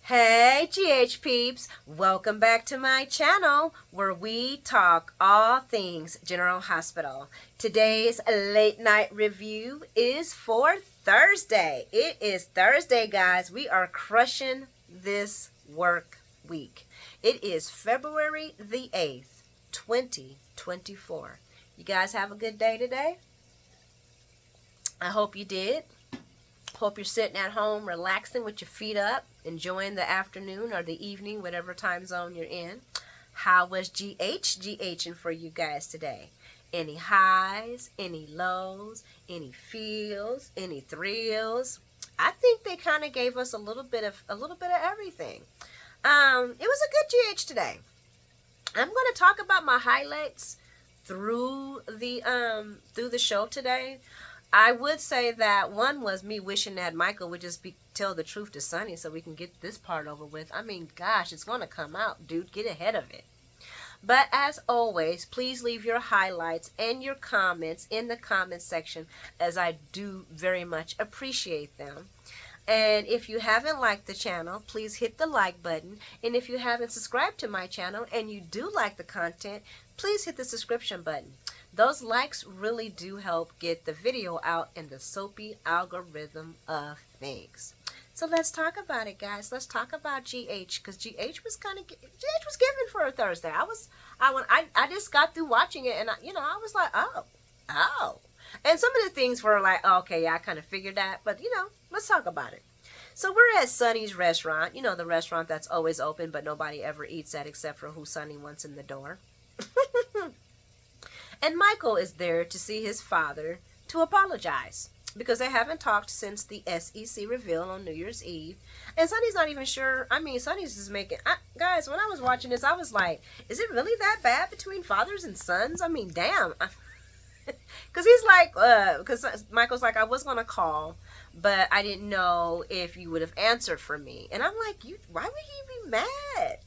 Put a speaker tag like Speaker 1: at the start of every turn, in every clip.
Speaker 1: Hey GH peeps, welcome back to my channel where we talk all things General Hospital. Today's late night review is for Thursday. It is Thursday, guys. We are crushing this work week. It is February the 8th, 2024. You guys have a good day today? I hope you did. Hope you're sitting at home relaxing with your feet up, enjoying the afternoon or the evening, whatever time zone you're in. How was GHing for you guys today? Any highs, any lows, any feels, any thrills? I think they kind of gave us a little bit of everything. It was a good GH today. I'm going to talk about my highlights through the show today. I would say that one was me wishing that Michael would just tell the truth to Sonny so we can get this part over with. I mean, gosh, it's going to come out, dude. Get ahead of it. But as always, please leave your highlights and your comments in the comment section, as I do very much appreciate them. And if you haven't liked the channel, please hit the like button. And if you haven't subscribed to my channel and you do like the content, please hit the subscription button. Those likes really do help get the video out in the soapy algorithm of things. So let's talk about it, guys. Let's talk about GH, because GH was given for a Thursday. I just got through watching it, and I was like, oh. And some of the things were like, oh, okay, yeah, I kind of figured that, but let's talk about it. So we're at Sonny's restaurant, the restaurant that's always open, but nobody ever eats at except for who Sonny wants in the door. And Michael is there to see his father to apologize because they haven't talked since the SEC reveal on New Year's Eve. And Sonny's not even sure. I mean, Sonny's just making... guys, when I was watching this, I was like, is it really that bad between fathers and sons? I mean, damn. Because he's like... because Michael's like, I was going to call, but I didn't know if you would have answered for me. And I'm like, why would he be mad?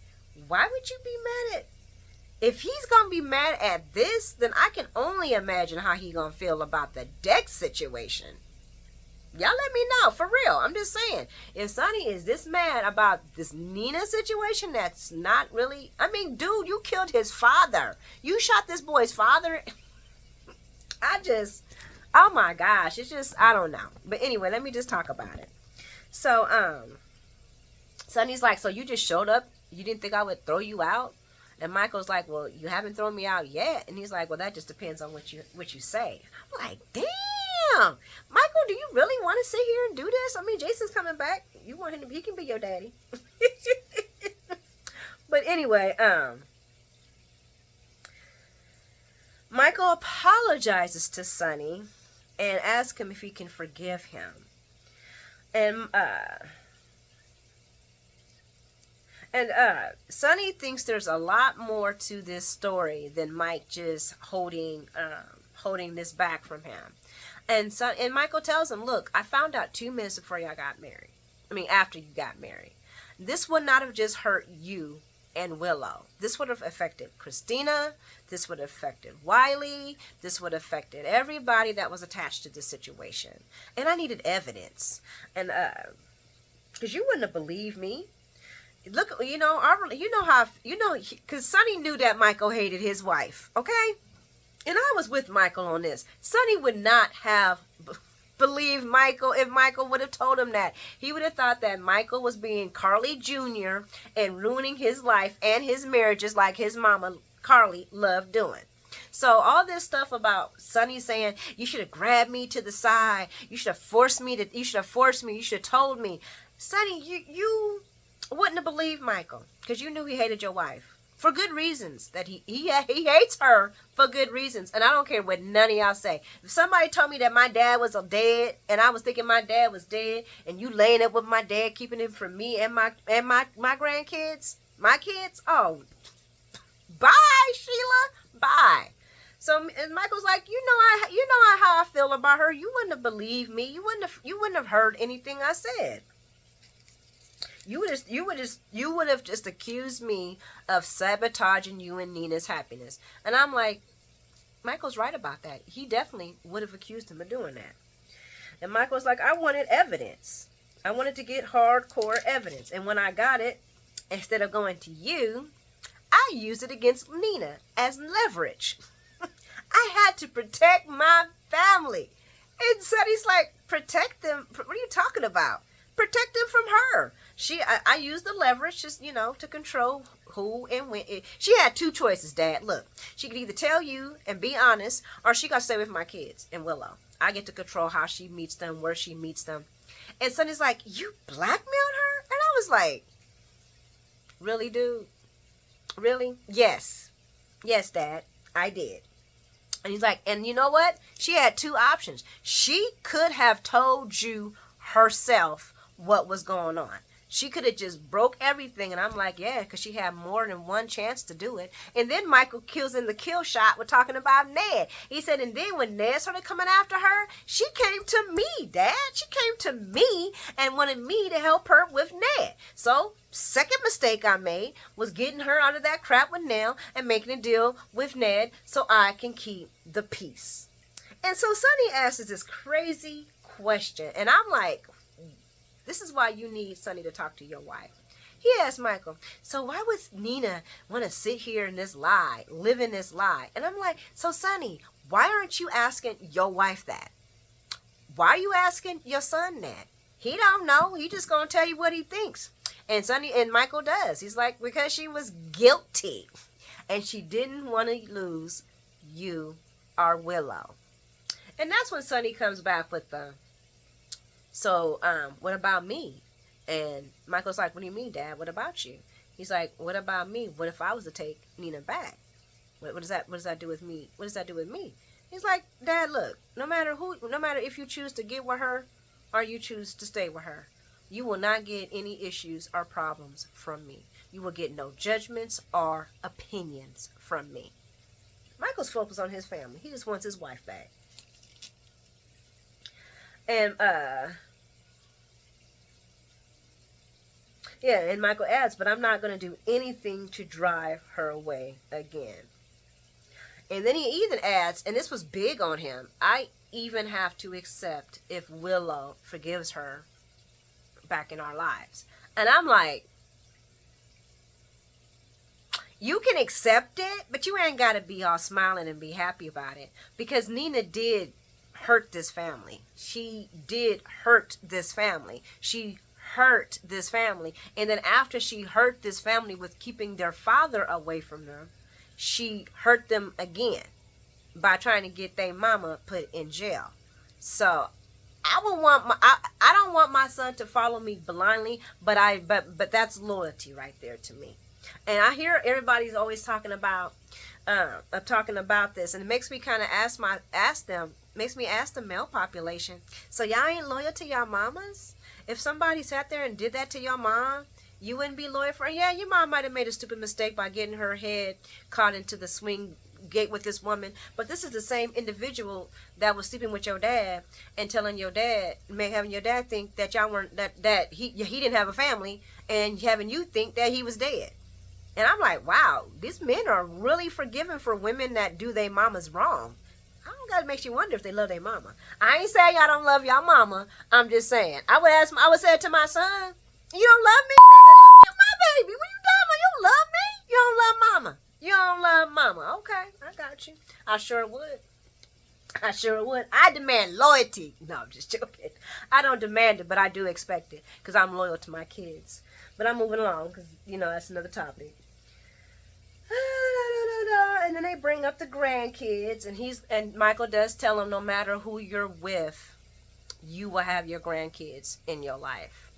Speaker 1: Why would you be mad at... If he's going to be mad at this, then I can only imagine how he's going to feel about the Dex situation. Y'all let me know, for real. I'm just saying. If Sonny is this mad about this Nina situation, that's not really... I mean, dude, you killed his father. You shot this boy's father. Oh my gosh. It's just, I don't know. But anyway, let me just talk about it. So, Sonny's like, so you just showed up? You didn't think I would throw you out? And Michael's like, well, you haven't thrown me out yet. And he's like, well, that just depends on what you say. I'm like, damn. Michael, do you really want to sit here and do this? I mean, Jason's coming back. You want him to... He can be your daddy. But anyway, Michael apologizes to Sonny and asks him if he can forgive him. And Sonny thinks there's a lot more to this story than Mike just holding this back from him. And Michael tells him, look, I found out 2 minutes before y'all got married. I mean, after you got married. This would not have just hurt you and Willow. This would have affected Christina. This would have affected Wiley. This would have affected everybody that was attached to this situation. And I needed evidence. And because you wouldn't have believed me. Look, because Sonny knew that Michael hated his wife, okay? And I was with Michael on this. Sonny would not have believed Michael if Michael would have told him that. He would have thought that Michael was being Carly Jr. and ruining his life and his marriages like his mama, Carly, loved doing. So all this stuff about Sonny saying, you should have grabbed me to the side. You should have forced me. You should have told me. Sonny, you wouldn't have believed Michael because you knew he hated your wife for good reasons. That he hates her for good reasons, and I don't care what none of y'all say. If somebody told me that my dad was dead, and I was thinking my dad was dead, and you laying up with my dad, keeping him from me and my grandkids, my kids, oh, bye, Sheila, bye. So and Michael's like, you know how I feel about her. You wouldn't have believed me. You wouldn't have heard anything I said. You would have just accused me of sabotaging you and Nina's happiness. And I'm like, Michael's right about that. He definitely would have accused him of doing that. And Michael's like, I wanted evidence. I wanted to get hardcore evidence. And when I got it, instead of going to you, I used it against Nina as leverage. I had to protect my family. And Sonny's like, protect them? What are you talking about? Protect them from her. I used the leverage just, to control who and when. She had two choices, Dad. Look, she could either tell you and be honest, or she got to stay with my kids in Willow. I get to control how she meets them, where she meets them. And Sonny's like, you blackmailed her? And I was like, really, dude? Really? Yes. Yes, Dad, I did. And he's like, and you know what? She had two options. She could have told you herself what was going on. She could have just broke everything. And I'm like, yeah, because she had more than one chance to do it. And then Michael kills in the kill shot. We're talking about Ned. He said, and then when Ned started coming after her, she came to me, Dad. She came to me and wanted me to help her with Ned. So second mistake I made was getting her out of that crap with Nell and making a deal with Ned so I can keep the peace. And so Sonny asks this crazy question. And I'm like, this is why you need Sonny to talk to your wife. He asked Michael, so why would Nina want to sit here in this lie, live in this lie? And I'm like, so Sonny, why aren't you asking your wife that? Why are you asking your son that? He don't know. He just going to tell you what he thinks. And Michael does. He's like, because she was guilty. And she didn't want to lose you or Willow. And that's when Sonny comes back with the, so, what about me? And Michael's like, what do you mean, Dad? What about you? He's like, what about me? What if I was to take Nina back? What does that do with me? What does that do with me? He's like, Dad, look, no matter if you choose to get with her or you choose to stay with her, you will not get any issues or problems from me. You will get no judgments or opinions from me. Michael's focused on his family. He just wants his wife back. And, and Michael adds, but I'm not going to do anything to drive her away again. And then he even adds, and this was big on him, I even have to accept if Willow forgives her back in our lives. And I'm like, you can accept it, but you ain't got to be all smiling and be happy about it. Because Nina did hurt this family. She did hurt this family. She hurt this family. And then after she hurt this family with keeping their father away from them, she hurt them again by trying to get their mama put in jail. So I don't want my son to follow me blindly, but that's loyalty right there to me. And I hear everybody's always talking about this, and it makes me kind of ask the male population, so y'all ain't loyal to y'all mamas? If somebody sat there and did that to your mom, you wouldn't be loyal for her? Yeah, your mom might have made a stupid mistake by getting her head caught into the swing gate with this woman, but this is the same individual that was sleeping with your dad and telling your dad, having your dad think that y'all weren't, that he didn't have a family, and having you think that he was dead. And I'm like, wow, these men are really forgiving for women that do their mamas wrong. I don't gotta make you wonder if they love their mama. I ain't saying y'all don't love y'all mama. I'm just saying. I would say it to my son, you don't love me? You're my baby. What you talking about? You don't love me? You don't love mama. You don't love mama. Okay, I got you. I sure would. I demand loyalty. No, I'm just joking. I don't demand it, but I do expect it because I'm loyal to my kids. But I'm moving along because, that's another topic. And then they bring up the grandkids, and Michael does tell him, no matter who you're with, you will have your grandkids in your life.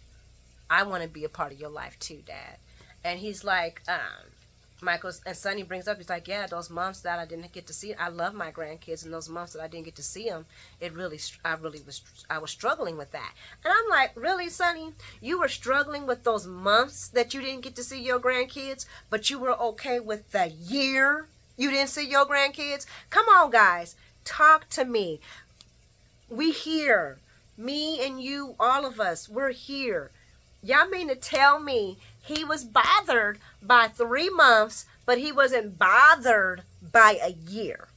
Speaker 1: I want to be a part of your life too, Dad. And he's like, and Sonny brings up, he's like, yeah, those months that I didn't get to see, I love my grandkids, and those months that I didn't get to see them, I was struggling with that. And I'm like, really, Sonny? You were struggling with those months that you didn't get to see your grandkids, but you were okay with the year you didn't see your grandkids? Come on, guys, talk to me. We here, me and you, all of us, we're here. Y'all mean to tell me he was bothered by 3 months, but he wasn't bothered by a year?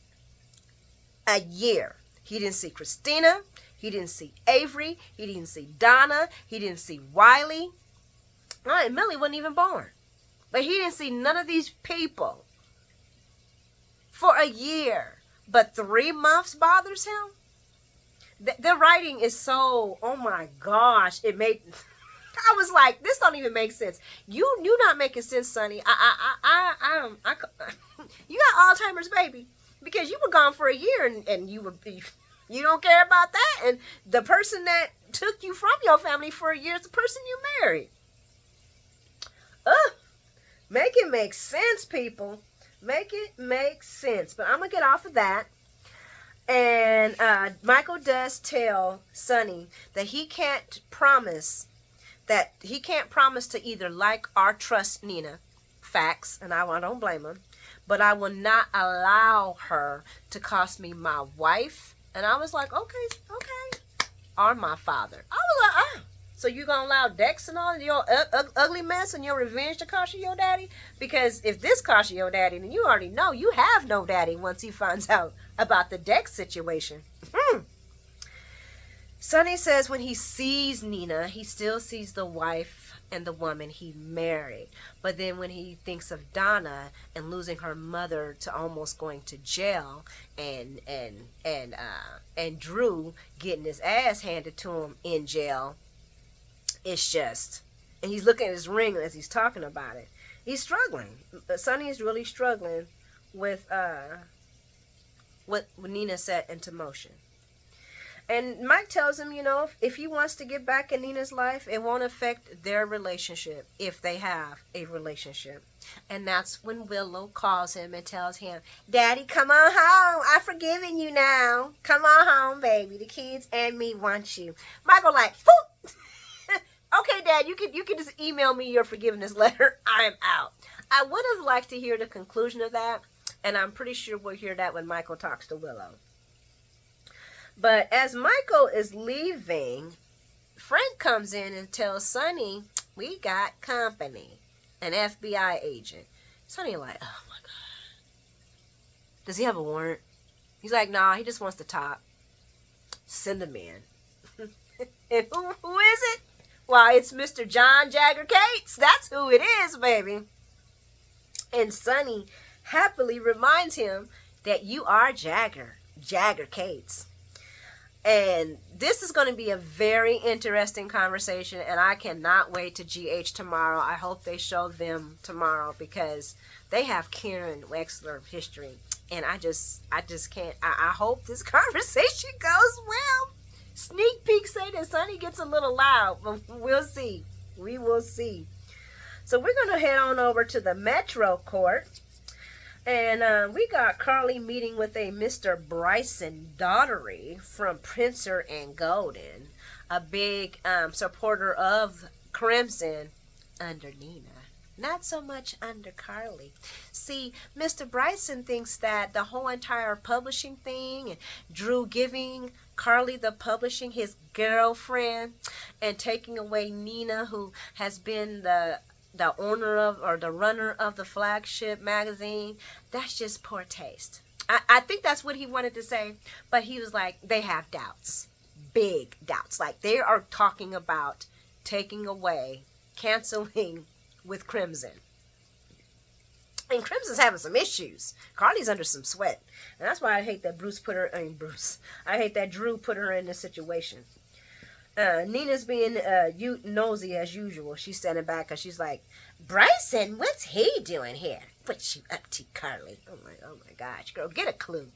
Speaker 1: A year. He didn't see Christina. He didn't see Avery. He didn't see Donna. He didn't see Wiley. And Millie wasn't even born. But he didn't see none of these people for a year. But 3 months bothers him. The writing is so, oh my gosh, it made... I was like, this don't even make sense. You not making sense, Sonny. You got Alzheimer's, baby, because you were gone for a year and you don't care about that. And the person that took you from your family for a year is the person you married. Make it make sense, people. Make it make sense. But I'm gonna get off of that. And Michael does tell Sonny that he can't promise to either like or trust Nina. Facts, and I don't blame him. But I will not allow her to cost me my wife. And I was like, okay. Or my father. I was like, so you gonna allow Dex and all your ugly mess and your revenge to cost you your daddy? Because if this costs you your daddy, then you already know you have no daddy once he finds out about the Dex situation. Sonny says when he sees Nina, he still sees the wife and the woman he married. But then when he thinks of Donna and losing her mother to almost going to jail, and Drew getting his ass handed to him in jail, it's just, and he's looking at his ring as he's talking about it. He's struggling. Sonny is really struggling with what Nina set into motion. And Mike tells him, if he wants to get back in Nina's life, it won't affect their relationship if they have a relationship. And that's when Willow calls him and tells him, Daddy, come on home. I've forgiven you now. Come on home, baby. The kids and me want you. Michael like, Foop! Okay, Dad, you can just email me your forgiveness letter. I'm out. I would have liked to hear the conclusion of that, and I'm pretty sure we'll hear that when Michael talks to Willow. But as Michael is leaving, Frank comes in and tells Sonny, we got company, an FBI agent. Sonny like, oh my God. Does he have a warrant? He's like, nah, he just wants to talk. Send him in. And who is it? Well, it's Mr. John Jagger Cates. That's who it is, baby. And Sonny happily reminds him that you are Jagger Cates. And this is going to be a very interesting conversation, and I cannot wait to GH tomorrow. I hope they show them tomorrow because they have Karen Wexler history, and I just can't. I hope this conversation goes well. Sneak peek say that Sonny gets a little loud, but we'll see. We will see. So we're going to head on over to the Metro Court. And we got Carly meeting with a Mr. Bryson Daughtery from Princer and Golden, a big supporter of Crimson under Nina. Not so much under Carly. See, Mr. Bryson thinks that the whole entire publishing thing and Drew giving Carly the publishing, his girlfriend, and taking away Nina, who has been the owner of or the runner of the flagship magazine, that's just poor taste. I think that's what he wanted to say, but he was like, they have doubts, big doubts. Like they are talking about taking away, canceling with Crimson. And Crimson's having some issues. Carly's under some sweat. And that's why I hate that I hate that Drew put her in this situation. Nina's being nosy as usual. She's standing back because she's like, Bryson, what's he doing here? What you up to, Carly? Oh my gosh, girl, get a clue.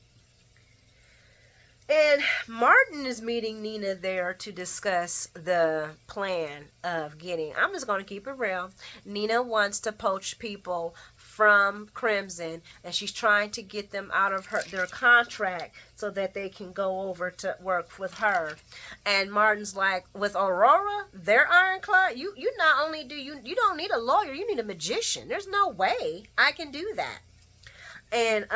Speaker 1: And Martin is meeting Nina there to discuss the plan of getting, I'm just going to keep it real. Nina wants to poach people from Crimson, and she's trying to get them out of their contract so that they can go over to work with her. And Martin's like, with Aurora, they're ironclad. You not only do you don't need a lawyer, you need a magician. There's no way I can do that. And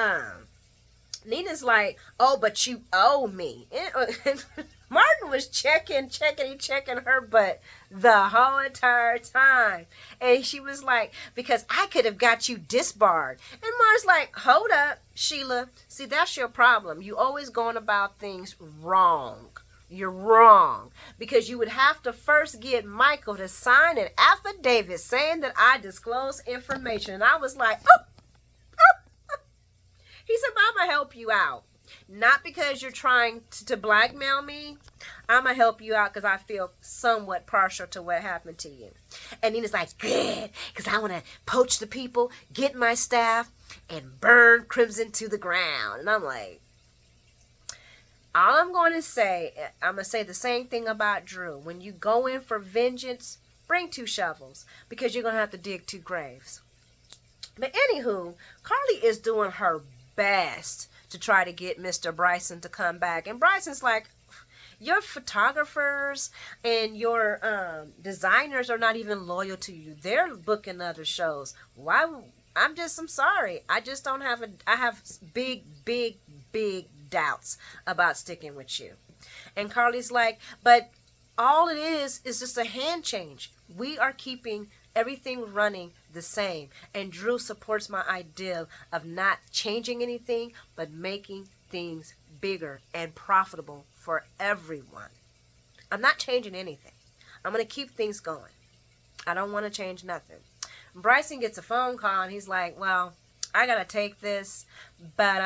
Speaker 1: Nina's like, oh, but you owe me. And Martin was checking her butt the whole entire time. And she was like, because I could have got you disbarred. And Martin's like, hold up, Sheila. See, that's your problem. You always going about things wrong. You're wrong, because you would have to first get Michael to sign an affidavit saying that I disclosed information. And I was like, oh. He said, I'm going to help you out. Not because you're trying to blackmail me. I'm going to help you out because I feel somewhat partial to what happened to you. And Nina's like, good, because I want to poach the people, get my staff, and burn Crimson to the ground. And I'm like, all I'm going to say, I'm going to say the same thing about Drew. When you go in for vengeance, bring 2 shovels, because you're going to have to dig 2 graves. But anywho, Carly is doing her best to try to get Mr. Bryson to come back. And Bryson's like, your photographers and your designers are not even loyal to you. They're booking other shows. Why? I'm sorry. I just don't have I have big doubts about sticking with you. And Carly's like, but all it is just a hand change. We are keeping everything running the same. And Drew supports my idea of not changing anything, but making things bigger and profitable for everyone. I'm not changing anything. I'm going to keep things going. I don't want to change nothing. Bryson gets a phone call and he's like, well, I got to take this, but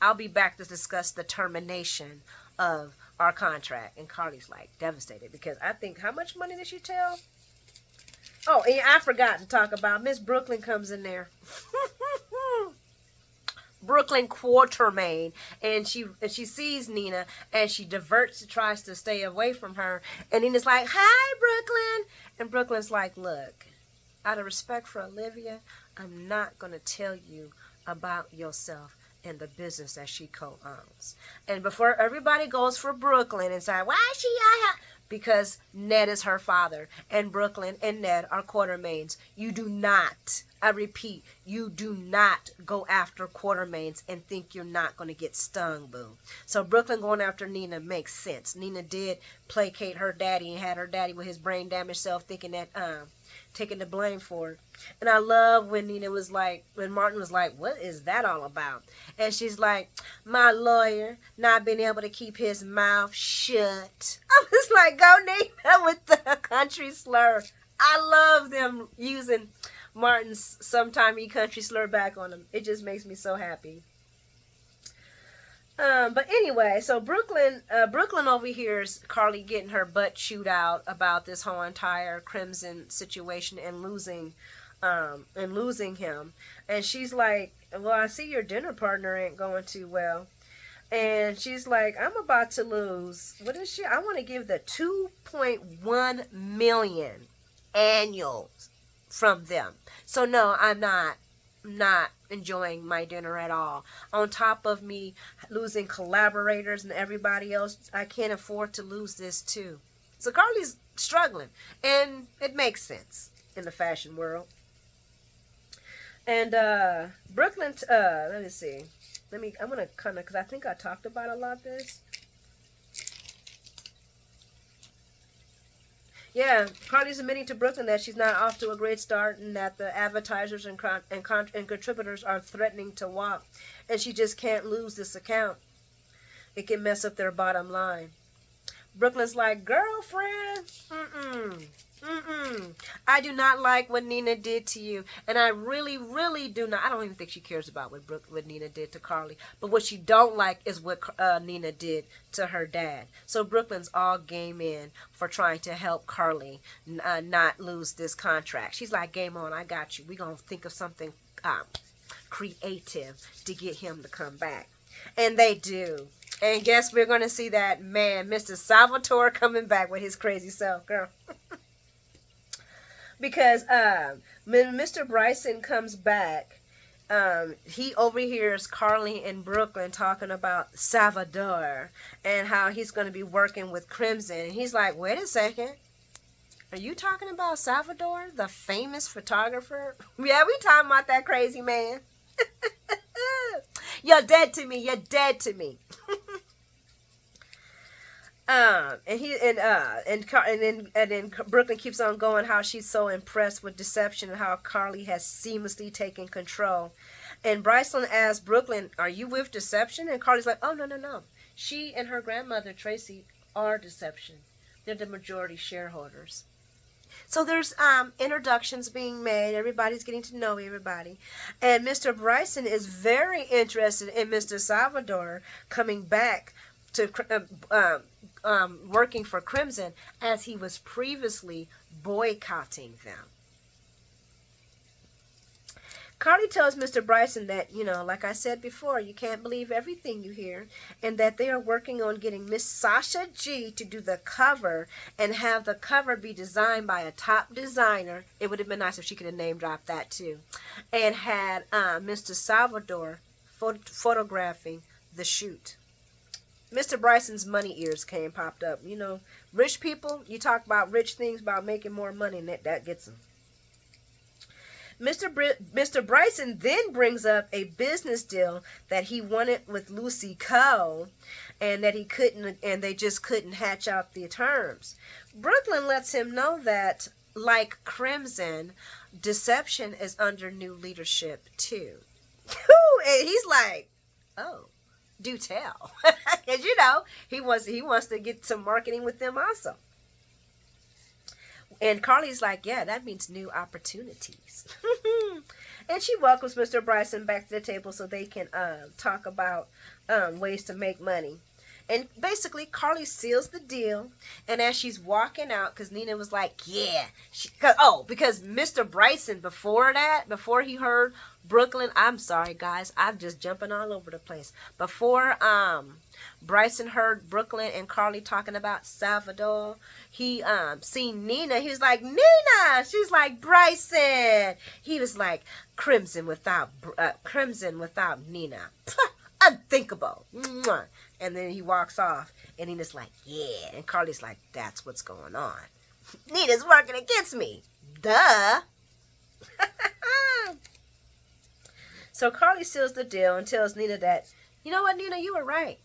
Speaker 1: I'll be back to discuss the termination of our contract. And Carly's like devastated because I think, how much money did she tell? Oh, and I forgot to talk about Miss Brooklyn comes in there. Brooklyn Quartermain, and she sees Nina and she diverts, tries to stay away from her, and Nina's like, hi Brooklyn, and Brooklyn's like, look, out of respect for Olivia, I'm not going to tell you about yourself and the business that she co-owns. And before everybody goes for Brooklyn and say, why is she out? Because Ned is her father, and Brooklyn and Ned are Quartermains. You do not, I repeat, you do not go after Quartermains and think you're not going to get stung, boo. So Brooklyn going after Nina makes sense. Nina did placate her daddy and had her daddy with his brain damaged self thinking that, taking the blame for it. And I love when Nina was like, when Martin was like, what is that all about? And she's like, my lawyer not being able to keep his mouth shut. I was like, go Nina with the country slur. I love them using Martin's sometime country slur back on him. It just makes me so happy. But anyway, so Brooklyn overhears Carly getting her butt chewed out about this whole entire Crimson situation and losing him. And she's like, well, I see your dinner partner ain't going too well. And she's like, I'm about to lose. What is she? I want to give the 2.1 million annual from them. So no, I'm not enjoying my dinner at all. On top of me losing collaborators and everybody else, I can't afford to lose this too. So Carly's struggling, and it makes sense in the fashion world. And Brooklyn, let me see. I'm gonna kind of, because I think I talked about a lot of this. Yeah, Carly's admitting to Brooklyn that she's not off to a great start and that the advertisers and contributors are threatening to walk. And she just can't lose this account. It can mess up their bottom line. Brooklyn's like, girlfriend, I do not like what Nina did to you. And I really, really do not. I don't even think she cares about what Nina did to Carly. But what she don't like is what Nina did to her dad. So Brooklyn's all game in for trying to help Carly not lose this contract. She's like, game on, I got you. We're going to think of something creative to get him to come back. And they do. And guess we're going to see that man, Mr. Salvatore, coming back with his crazy self, girl. Because when Mr. Bryson comes back, he overhears Carly and Brooklyn talking about Salvador and how he's going to be working with Crimson. And he's like, wait a second. Are you talking about Salvador, the famous photographer? Yeah, we talking about that crazy man. You're dead to me. You're dead to me. And then Brooklyn keeps on going how she's so impressed with deception and how Carly has seamlessly taken control. And Bryson asks Brooklyn, "Are you with deception?" And Carly's like, "Oh no. She and her grandmother Tracy are Deception. They're the majority shareholders. So there's introductions being made. Everybody's getting to know everybody. And Mr. Bryson is very interested in Mr. Salvador coming back to working for Crimson, as he was previously boycotting them. Carly tells Mr. Bryson that, like I said before, you can't believe everything you hear, and that they are working on getting Miss Sasha G to do the cover and have the cover be designed by a top designer. It would have been nice if she could have name dropped that too. And had Mr. Salvador photographing the shoot. Mr. Bryson's money ears popped up. Rich people, you talk about rich things, about making more money, and that gets them. Mr. Bryson then brings up a business deal that he wanted with Lucy Coe, and that he couldn't, and they just couldn't hatch out the terms. Brooklyn lets him know that, like Crimson, Deception is under new leadership too. And he's like, oh, do tell. Because he wants to get some marketing with them also. And Carly's like, yeah, that means new opportunities. And she welcomes Mr. Bryson back to the table so they can talk about ways to make money. And basically, Carly seals the deal. And as she's walking out, because Nina was like, yeah. Because Mr. Bryson, before he heard Brooklyn, I'm sorry, guys. I'm just jumping all over the place. Before Bryson heard Brooklyn and Carly talking about Salvador, he seen Nina. He was like, Nina! She's like, Bryson! He was like, Crimson without Nina. Unthinkable. Mwah. And then he walks off, and Nina's like, yeah. And Carly's like, that's what's going on. Nina's working against me. Duh. So Carly seals the deal and tells Nina that, you know what, Nina, you were right.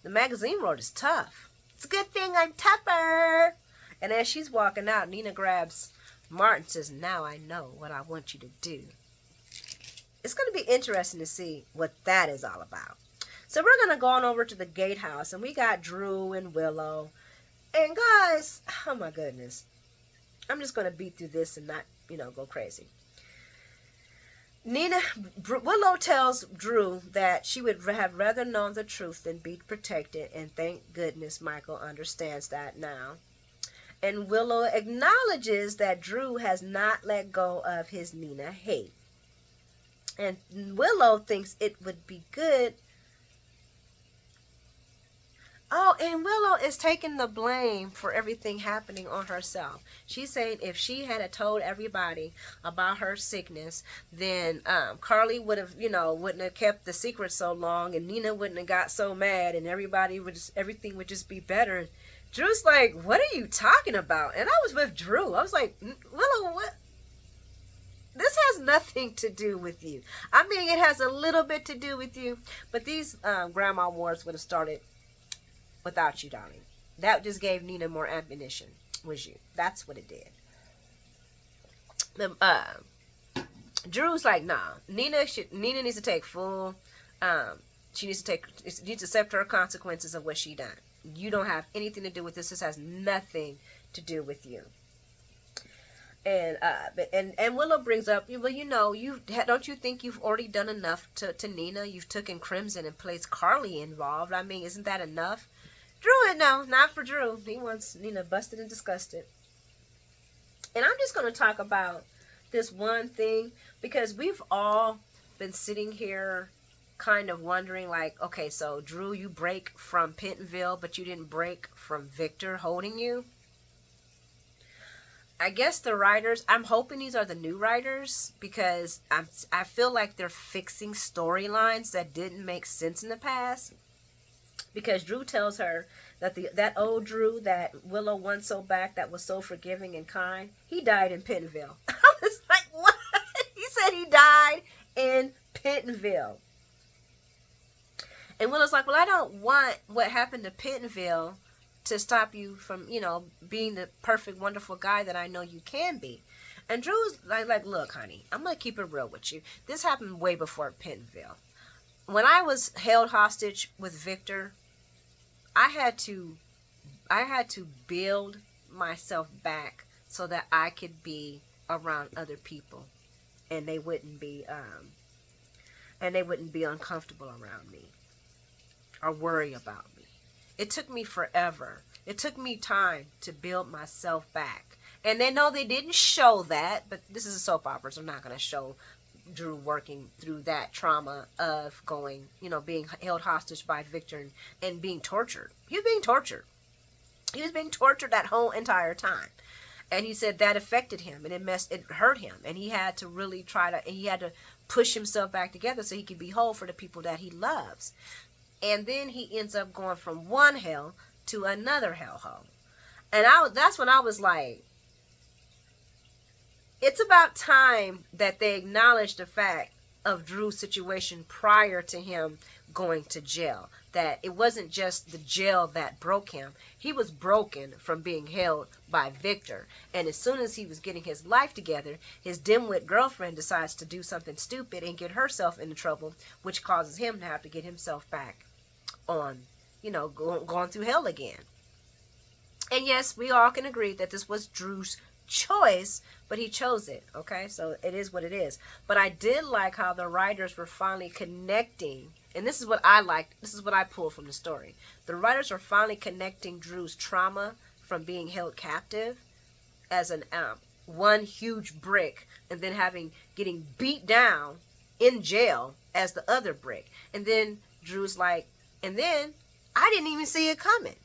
Speaker 1: The magazine world is tough. It's a good thing I'm tougher. And as she's walking out, Nina grabs Martin and says, now I know what I want you to do. It's going to be interesting to see what that is all about. So we're going to go on over to the gatehouse, and we got Drew and Willow. And guys, oh my goodness. I'm just going to beat through this and not, go crazy. Willow tells Drew that she would have rather known the truth than be protected, and thank goodness Michael understands that now. And Willow acknowledges that Drew has not let go of his Nina hate. And Willow thinks it would be good. Oh, and Willow is taking the blame for everything happening on herself. She's saying if she had told everybody about her sickness, then Carly would have, wouldn't have kept the secret so long, and Nina wouldn't have got so mad, and everything would just be better. Drew's like, what are you talking about? And I was with Drew. I was like, Willow, what? This has nothing to do with you. I mean, it has a little bit to do with you, but these grandma wars would have started without you, darling. That just gave Nina more ammunition, was you. That's what it did. Drew's like, nah. Nina needs to take full. She needs to accept her consequences of what she done. You don't have anything to do with this. This has nothing to do with you. And Willow brings up, well, don't you think you've already done enough to Nina? You've taken Crimson and placed Carly involved. I mean, isn't that enough? Drew, no, not for Drew. He wants Nina busted and disgusted. And I'm just going to talk about this one thing, because we've all been sitting here kind of wondering, like, okay, so Drew, you break from Pentonville, but you didn't break from Victor holding you. I guess the writers, I'm hoping these are the new writers, because I feel like they're fixing storylines that didn't make sense in the past. Because Drew tells her that that old Drew that Willow won so back, that was so forgiving and kind, he died in Pentonville. I was like, what? He said he died in Pentonville. And Willow's like, well, I don't want what happened to Pentonville to stop you from, being the perfect, wonderful guy that I know you can be. And Drew's like, look, honey, I'm going to keep it real with you. This happened way before Pentonville. When I was held hostage with Victor, I had to build myself back so that I could be around other people, and they wouldn't be uncomfortable around me or worry about me. It took me forever. It took me time to build myself back. And they know they didn't show that, but this is a soap opera, so I'm not going to show Drew working through that trauma of going, being held hostage by Victor and being tortured. He was being tortured. He was being tortured that whole entire time. And he said that affected him, and it hurt him. And he had to really he had to push himself back together so he could be whole for the people that he loves. And then he ends up going from one hell to another hellhole. And that's when I was like, it's about time that they acknowledge the fact of Drew's situation prior to him going to jail. That it wasn't just the jail that broke him. He was broken from being held by Victor. And as soon as he was getting his life together, his dimwit girlfriend decides to do something stupid and get herself into trouble, which causes him to have to get himself back on, going through hell again. And yes, we all can agree that this was Drew's choice, but he chose it. Okay, so it is what it is. But I did like how the writers were finally connecting, and this is what I liked. This is what I pulled from the story. The writers were finally connecting Drew's trauma from being held captive as an one huge brick, and then getting beat down in jail as the other brick. And then Drew's like, and then I didn't even see it coming.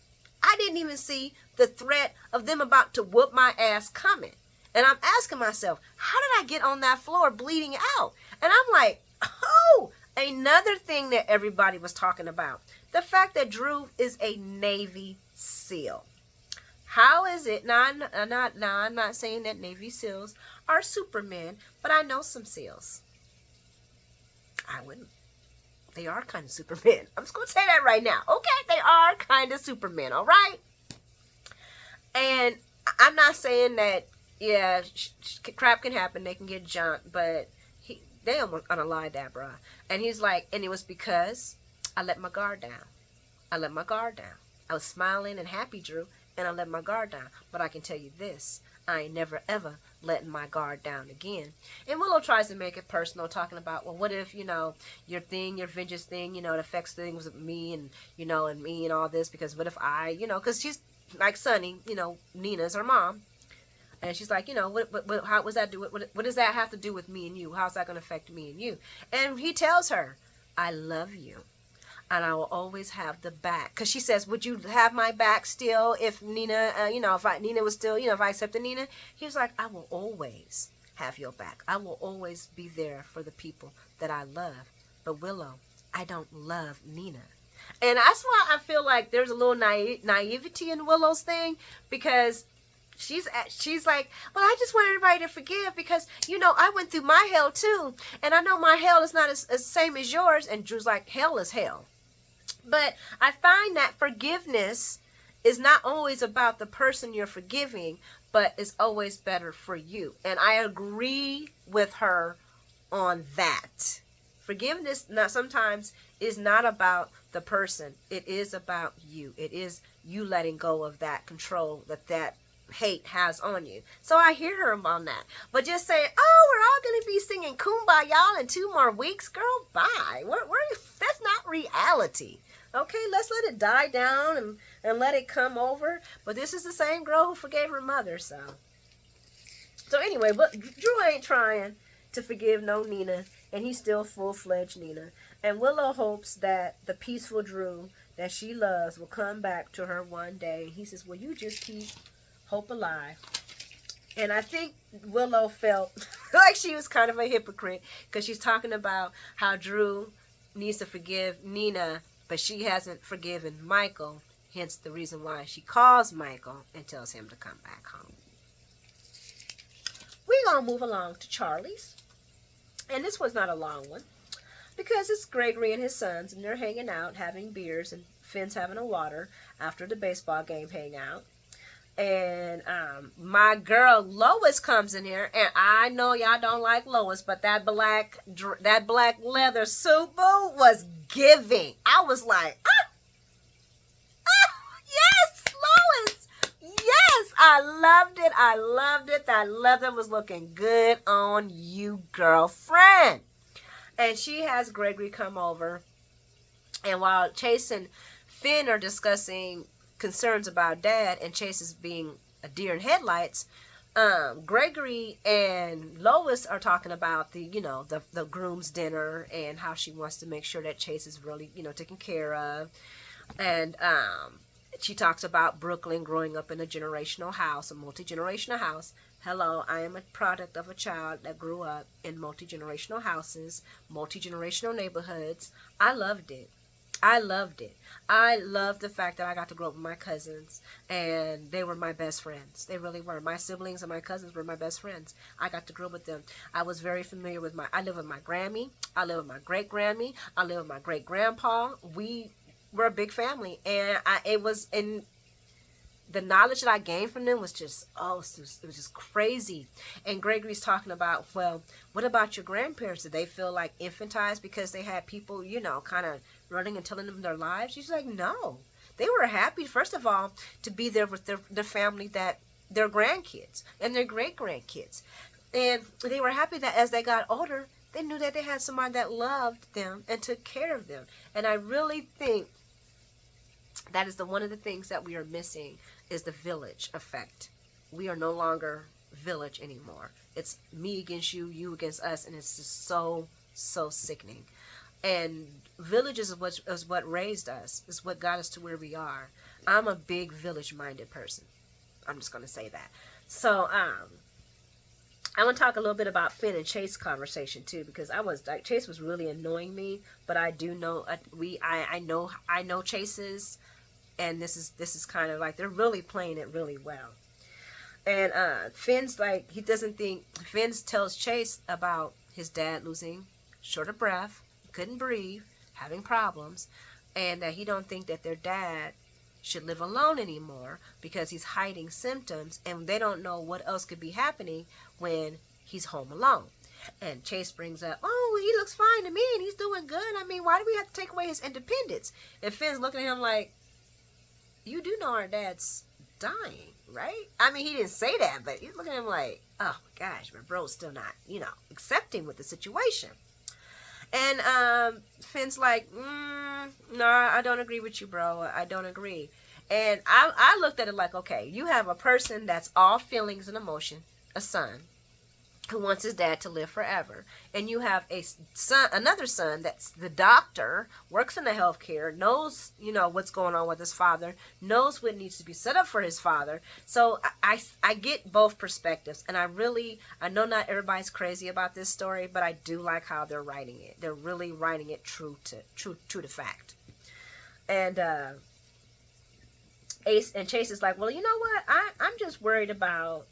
Speaker 1: I didn't even see the threat of them about to whoop my ass coming. And I'm asking myself, how did I get on that floor bleeding out? And I'm like, oh, another thing that everybody was talking about. The fact that Drew is a Navy SEAL. How is it? Now, I'm not saying that Navy SEALs are Supermen, but I know some SEALs. I wouldn't. They are kind of Supermen. I'm just going to say that right now. Okay, they are kind of Supermen, all right? And I'm not saying that, yeah, crap can happen. They can get jumped, but they almost unalived that, bruh. And he's like, and it was because I let my guard down. I let my guard down. I was smiling and happy, Drew, and I let my guard down. But I can tell you this, I ain't never, ever letting my guard down again. And Willow tries to make it personal, talking about, well, what if, your vengeance thing, it affects things with me and, and me and all this, because what if I, because she's like Sunny, Nina's her mom. And she's like, how was that what does that have to do with me and you? How's that going to affect me and you? And he tells her, I love you. And I will always have the back. Because she says, would you have my back still if Nina, Nina was still, if I accepted Nina? He was like, I will always have your back. I will always be there for the people that I love. But Willow, I don't love Nina. And that's why I feel like there's a little naivety in Willow's thing, because she's like, well, I just want everybody to forgive because, I went through my hell too. And I know my hell is not as same as yours. And Drew's like, hell is hell. But I find that forgiveness is not always about the person you're forgiving, but it's always better for you. And I agree with her on that. Forgiveness sometimes is not about the person. It is about you. It is you letting go of that control that hate has on you. So I hear her on that. But just saying, oh, we're all going to be singing Kumbaya in 2 more weeks, girl, bye. That's not reality. Okay, let's let it die down and let it come over. But this is the same girl who forgave her mother, so anyway, but Drew ain't trying to forgive no Nina, and he's still full-fledged Nina. And Willow hopes that the peaceful Drew that she loves will come back to her one day. He says, well, you just keep hope alive. And I think Willow felt like she was kind of a hypocrite, because she's talking about how Drew needs to forgive Nina, but she hasn't forgiven Michael, hence the reason why she calls Michael and tells him to come back home. We're going to move along to Charlie's. And this was not a long one, because it's Gregory and his sons, and they're hanging out, having beers, and Finn's having a water after the baseball game hangout. And my girl Lois comes in here, and I know y'all don't like Lois, but that black leather suit boot was giving. I was like, yes, I loved it. I loved it. That leather was looking good on you, girlfriend. And she has Gregory come over. And while Chase and Finn are discussing concerns about Dad, and Chase is being a deer in headlights, Gregory and Lois are talking about the groom's dinner and how she wants to make sure that Chase is really taken care of. And she talks about Brooklyn growing up in a generational house, a multi-generational house. Hello, I am a product of a child that grew up in multi-generational houses, multi-generational neighborhoods. I loved it. I loved it. I loved the fact that I got to grow up with my cousins, and they were my best friends. They really were. My siblings and my cousins were my best friends. I got to grow up with them. I was very familiar with I live with my Grammy. I live with my great-Grammy. I live with my great-grandpa. We were a big family, and it was in the knowledge that I gained from them was just, it was just crazy. And Gregory's talking about, well, what about your grandparents? Did they feel like infantized because they had people, kind of running and telling them their lives? She's like, no. They were happy, first of all, to be there with their family, that their grandkids and their great-grandkids. And they were happy that as they got older, they knew that they had somebody that loved them and took care of them. And I really think that is one of the things that we are missing, is the village effect. We are no longer village anymore. It's me against you, you against us, and it's just so sickening. And village is what raised us, is what got us to where we are. I'm a big village-minded person. I'm just going to say that. So, I want to talk a little bit about Finn and Chase conversation too, because Chase was really annoying me, but I do know I know Chase's. And this is kind of like they're really playing it really well. And Finn's like, Finn tells Chase about his dad losing short of breath, couldn't breathe, having problems, and that he don't think that their dad should live alone anymore because he's hiding symptoms, and they don't know what else could be happening when he's home alone. And Chase brings up, oh, he looks fine to me and he's doing good. I mean, why do we have to take away his independence? And Finn's looking at him like, you do know our dad's dying, right? I mean, he didn't say that, but he's looking at him like, oh my gosh, my bro's still not, accepting with the situation. And Finn's like, no, I don't agree with you, bro. I don't agree. And I looked at it like, okay, you have a person that's all feelings and emotion, a son, who wants his dad to live forever. And you have another son that's the doctor, works in the healthcare, knows, what's going on with his father, knows what needs to be set up for his father. So I get both perspectives. And I know not everybody's crazy about this story, but I do like how they're writing it. They're really writing it true to fact. And Chase is like, well, you know what? I'm just worried about,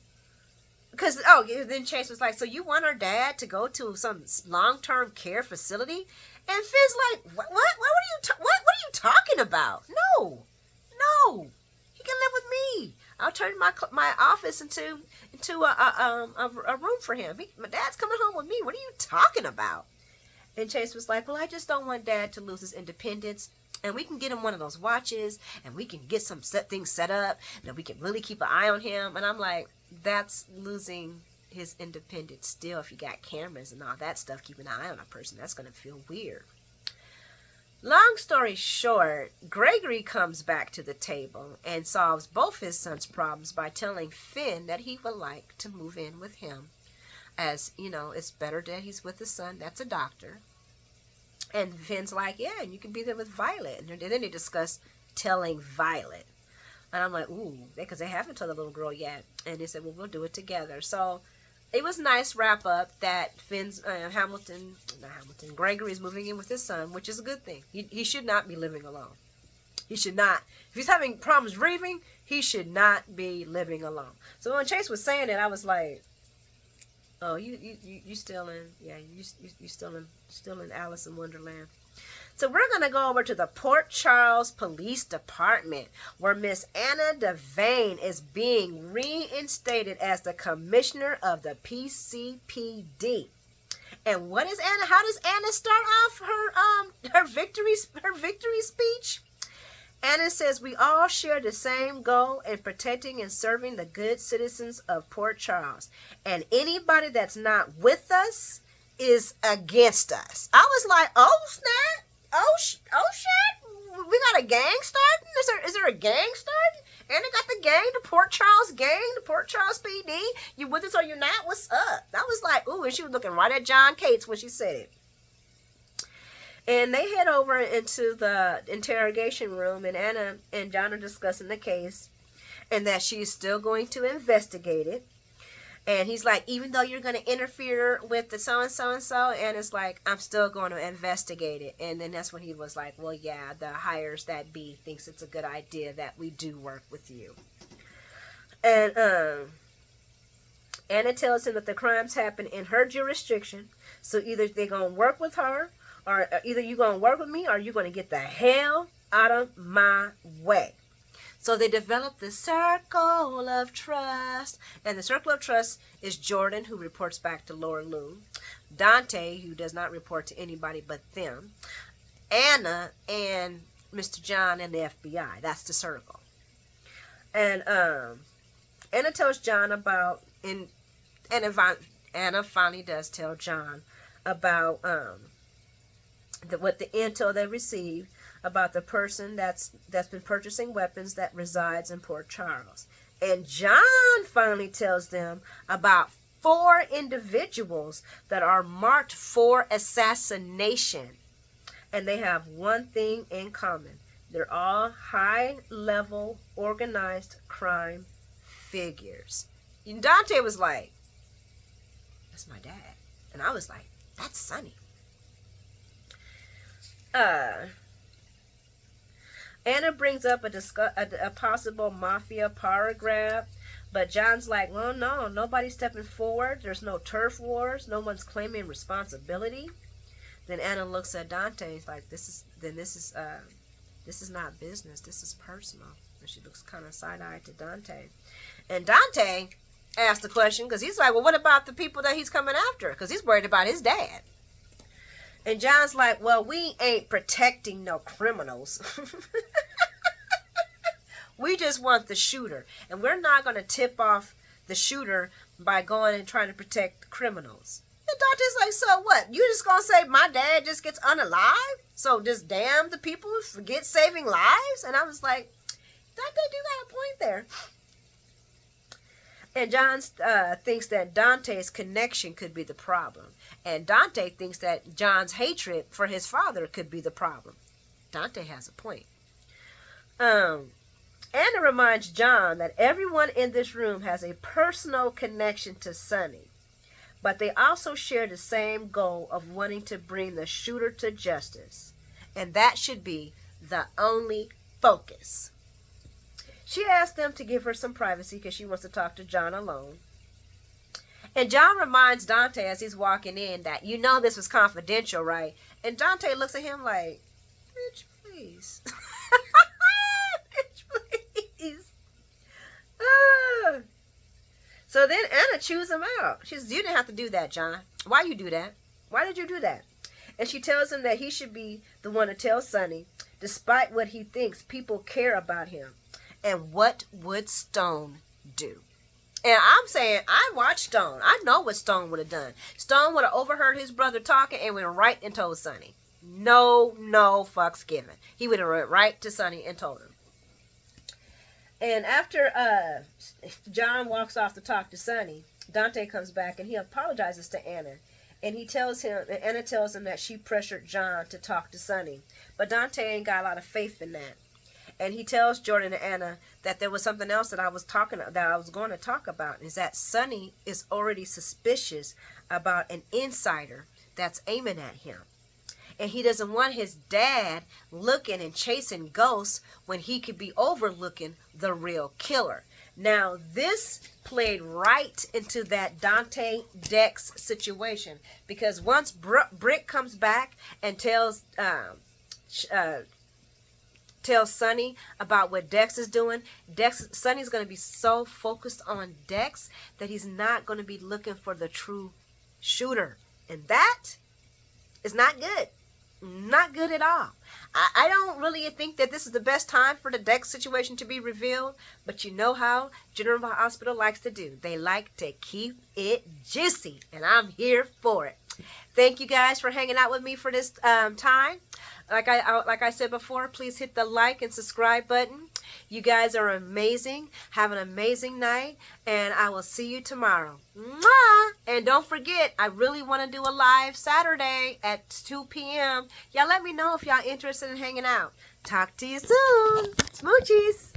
Speaker 1: because, then Chase was like, so you want our dad to go to some long-term care facility? And Finn's like, what are you talking about? No, he can live with me. I'll turn my office into a room for him. My dad's coming home with me. What are you talking about? And Chase was like, well, I just don't want Dad to lose his independence. And we can get him one of those watches, and we can get some things set up, that we can really keep an eye on him. And I'm like, that's losing his independence still. If you got cameras and all that stuff, keeping an eye on a person, that's going to feel weird. Long story short, Gregory comes back to the table and solves both his son's problems by telling Finn that he would like to move in with him. As, it's better that he's with his son. That's a doctor. And Finn's like, yeah, and you can be there with Violet. And then they discuss telling Violet. And I'm like, ooh, because they haven't told the little girl yet. And they said, well, we'll do it together. So it was nice wrap up that Gregory is moving in with his son, which is a good thing. He should not be living alone. He should not. If he's having problems breathing, he should not be living alone. So when Chase was saying it, I was like, oh, you still in, you still in Alice in Wonderland. So we're going to go over to the Port Charles Police Department, where Miss Anna Devane is being reinstated as the commissioner of the PCPD. And what is Anna? How does Anna start off her victory speech? Anna says we all share the same goal in protecting and serving the good citizens of Port Charles. And anybody that's not with us is against us. I was like, oh snap, oh shit, we got a gang starting? Is there a gang starting? And they got the gang, the Port Charles gang, the Port Charles PD. You with us or you not? What's up? I was like, ooh, and she was looking right at John Cates when she said it. And they head over into the interrogation room, and Anna and John are discussing the case and that she's still going to investigate it. And he's like, even though you're going to interfere with the so-and-so, and it's like, I'm still going to investigate it. And then that's when he was like, well, yeah, the hires that be thinks it's a good idea that we do work with you. And Anna tells him that the crimes happen in her jurisdiction. So either they're going to work with her, or either you're going to work with me, or you're going to get the hell out of my way. So they develop the circle of trust. And the circle of trust is Jordan, who reports back to Laura Lou. Dante, who does not report to anybody but them. Anna and Mr. John and the FBI. That's the circle. And Anna tells John about, Anna finally does tell John about what the intel they received about the person that's been purchasing weapons that resides in Port Charles. And John finally tells them about 4 individuals that are marked for assassination. And they have one thing in common. They're all high-level organized crime figures. And Dante was like, that's my dad. And I was like, that's Sonny. Anna brings up a possible mafia power grab, but John's like, well, no, nobody's stepping forward. There's no turf wars. No one's claiming responsibility. Then Anna looks at Dante. He's like, this is not business. This is personal. And she looks kind of side-eyed to Dante. And Dante asked the question because he's like, well, what about the people that he's coming after? Because he's worried about his dad. And John's like, well, we ain't protecting no criminals. We just want the shooter. And we're not going to tip off the shooter by going and trying to protect criminals. And Dante's like, so what? You just going to say my dad just gets unalive? So just damn the people forget saving lives? And I was like, Dante do got a point there. And John thinks that Dante's connection could be the problem. And Dante thinks that John's hatred for his father could be the problem. Dante has a point. Anna reminds John that everyone in this room has a personal connection to Sonny. But they also share the same goal of wanting to bring the shooter to justice. And that should be the only focus. She asked them to give her some privacy because she wants to talk to John alone. And John reminds Dante as he's walking in that, you know this was confidential, right? And Dante looks at him like, bitch, please. Bitch, please. So then Anna chews him out. She says, you didn't have to do that, John. Why you do that? Why did you do that? And she tells him that he should be the one to tell Sonny, despite what he thinks people care about him. And what would Stone do? And I'm saying, I watched Stone. I know what Stone would have done. Stone would have overheard his brother talking and went right and told Sonny. No fucks given. He would have went right to Sonny and told him. And after John walks off to talk to Sonny, Dante comes back and he apologizes to Anna. And Anna tells him that she pressured John to talk to Sonny. But Dante ain't got a lot of faith in that. And he tells Jordan and Anna that there was something else that I was going to talk about, is that Sonny is already suspicious about an insider that's aiming at him. And he doesn't want his dad looking and chasing ghosts when he could be overlooking the real killer. Now, this played right into that Dante Dex situation, because once Brick comes back and tells Sonny about what Dex is doing, Sonny's going to be so focused on Dex that he's not going to be looking for the true shooter. And that is not good. not good at all. I don't really think that this is the best time for the Dex situation to be revealed, but you know how General Hospital likes to do. They like to keep it juicy, and I'm here for it. Thank you guys for hanging out with me for this time. Like I said before, please hit the like and subscribe button. You guys are amazing. Have an amazing night, and I will see you tomorrow. Mwah! And don't forget, I really want to do a live Saturday at 2 p.m. Y'all let me know if y'all interested in hanging out. Talk to you soon. Smoochies.